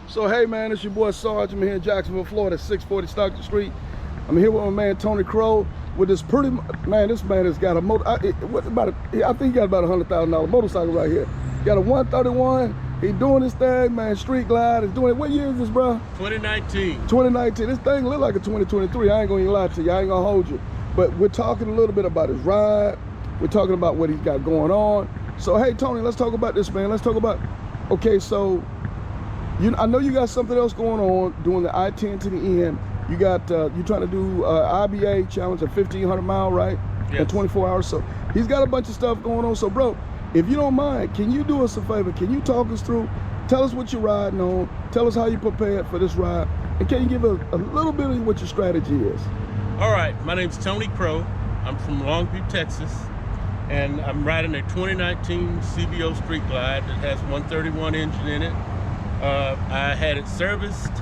So hey man, it's your boy Sarge. I'm here in Jacksonville, Florida, 640 Stockton Street. I'm here with my man Tony Crow with this pretty man. This man has got a motor. I think he got about $100,000 motorcycle right here. Got a 131. He doing this thing, man. Street glide. He's doing it. What year is this, bro? 2019. 2019. This thing look like a 2023. I ain't gonna even lie to you. I ain't gonna hold you. But we're talking a little bit about his ride. We're talking about what he's got going on. So hey, Tony, let's talk about this, man. Let's talk about. Okay, so. I know you got something else going on, doing the I-10 to the end. You got, you trying to do IBA challenge, a 1,500 mile, right? Yes. In 24 hours. So he's got a bunch of stuff going on. So bro, if you don't mind, can you do us a favor? Can you talk us through, tell us what you're riding on, tell us how you prepared for this ride, and can you give a little bit of what your strategy is? All right, my name's Tony Crow. I'm from Longview, Texas, and I'm riding a 2019 CVO Street Glide that has 131 engine in it. I had it serviced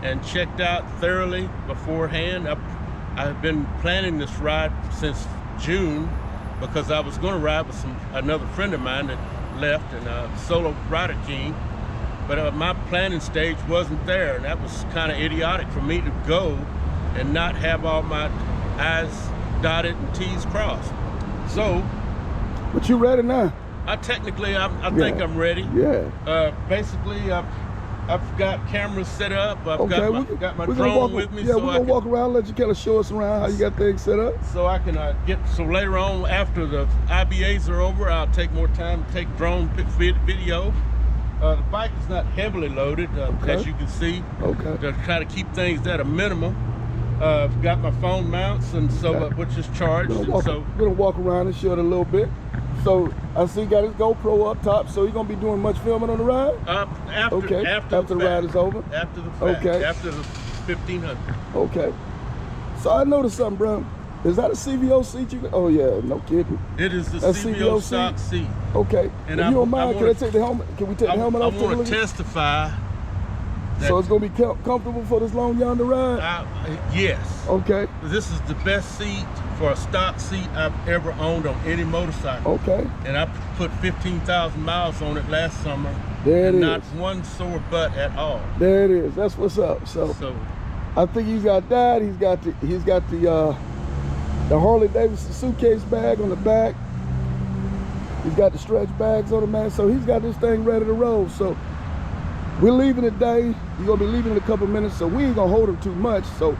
and checked out thoroughly beforehand. I've been planning this ride since June because I was going to ride with another friend of mine that left, and a solo rider king. But my planning stage wasn't there, and that was kind of idiotic for me to go and not have all my I's dotted and T's crossed. So, but you ready now? I think I'm ready. Yeah. Basically, I've got cameras set up. I've got my drone with me. Yeah, we're gonna walk around, let you kind of show us around how you got things set up. So I can so later on, after the IBAs are over, I'll take more time to take drone video. The bike is not heavily loaded, as you can see. Okay. To try to keep things at a minimum. I've got my phone mounts, and so which is charged. We're gonna walk around and show it a little bit. So I see you got his GoPro up top. So you're gonna be doing much filming on the ride? After the ride is over. After the fact. Okay. After the 1,500. Okay. So I noticed something, bro. Is that a CVO seat? Oh yeah, no kidding. It is the CVO stock seat. Okay. And if you don't mind, can I take the helmet? Can we take the helmet off? I want to testify. So it's gonna be comfortable for this long yonder ride? Yes. Okay. This is the best seat for a stock seat I've ever owned on any motorcycle. Okay. And I put 15,000 miles on it last summer. There it is. Not one sore butt at all. There it is. That's what's up. So I think he's got that. He's got the Harley Davidson suitcase bag on the back. He's got the stretch bags on the man. So he's got this thing ready to roll. So we're leaving today. You're gonna be leaving in a couple minutes, so we ain't gonna hold him too much. So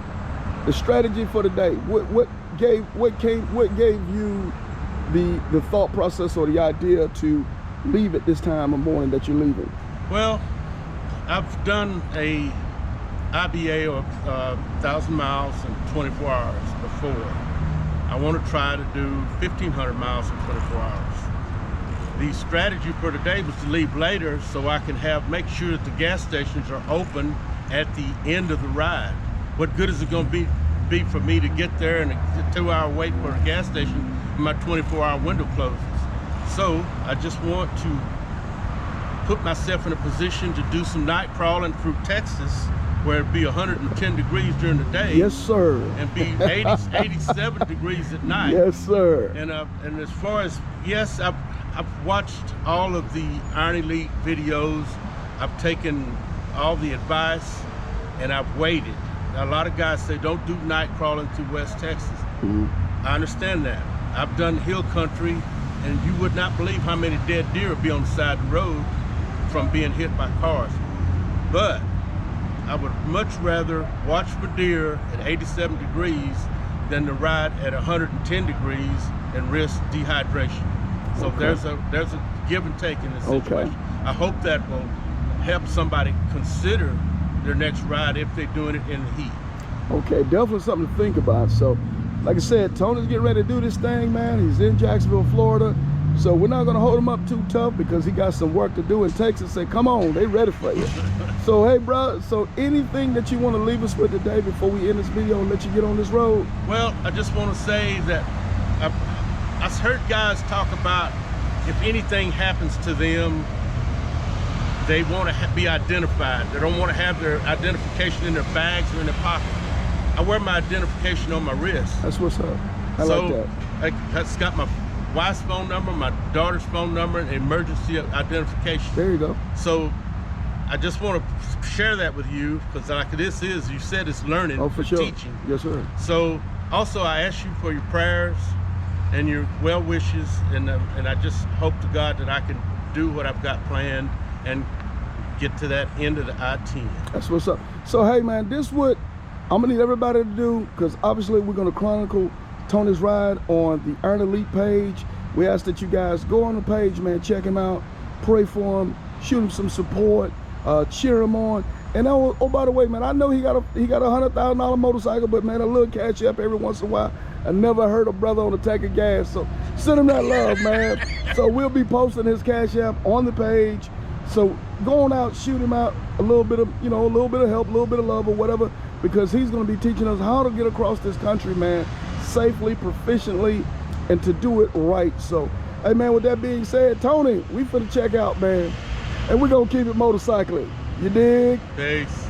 the strategy for the day, what gave you the thought process or the idea to leave at this time of morning that you're leaving? Well, I've done a IBA of 1,000 miles in 24 hours before. I want to try to do 1,500 miles in 24 hours. The strategy for today was to leave later so I can make sure that the gas stations are open at the end of the ride. What good is it going to be for me to get there and a 2-hour wait for a gas station and my 24-hour window closes? So I just want to put myself in a position to do some night crawling through Texas, where it'd be 110 degrees during the day. Yes, sir. And be 87 degrees at night. Yes, sir. And as far as, yes, I've watched all of the Iron Elite videos. I've taken all the advice, and I've waited. Now, a lot of guys say don't do night crawling through West Texas. Mm-hmm. I understand that. I've done hill country, and you would not believe how many dead deer would be on the side of the road from being hit by cars. But I would much rather watch for deer at 87 degrees than to ride at 110 degrees and risk dehydration. So okay. there's a give and take in this situation. Okay. I hope that will help somebody consider their next ride if they're doing it in the heat. Okay, definitely something to think about. So, like I said, Tony's getting ready to do this thing, man. He's in Jacksonville, Florida. So we're not gonna hold him up too tough because he got some work to do in Texas. Say, come on, they ready for you. So, hey, bro, so anything that you want to leave us with today before we end this video and let you get on this road? Well, I just want to say that I've heard guys talk about if anything happens to them, they want to be identified. They don't want to have their identification in their bags or in their pocket. I wear my identification on my wrist. That's what's up. I like that. That's got my wife's phone number, my daughter's phone number, and emergency identification. There you go. So I just want to share that with you, because like this is, you said it's learning, for sure. teaching. Yes, sir. So also I ask you for your prayers and your well wishes, and I just hope to God that I can do what I've got planned and get to that end of the I-10. That's what's up. So hey man, this what I'm gonna need everybody to do, because obviously we're gonna chronicle Tony's ride on the Earn Elite page. We ask that you guys go on the page, man, check him out, pray for him, shoot him some support, cheer him on. And oh, by the way, man, I know he got a $100,000 motorcycle, but man, a little cash up every once in a while. I never heard a brother on a tank of gas, so send him that love, man. So we'll be posting his cash app on the page. So go on out, shoot him out a little bit of, you know, a little bit of help, a little bit of love or whatever, because he's going to be teaching us how to get across this country, man, safely, proficiently, and to do it right. So, hey, man, with that being said, Tony, we finna check out, man, and we're going to keep it motorcycling. You dig? Peace.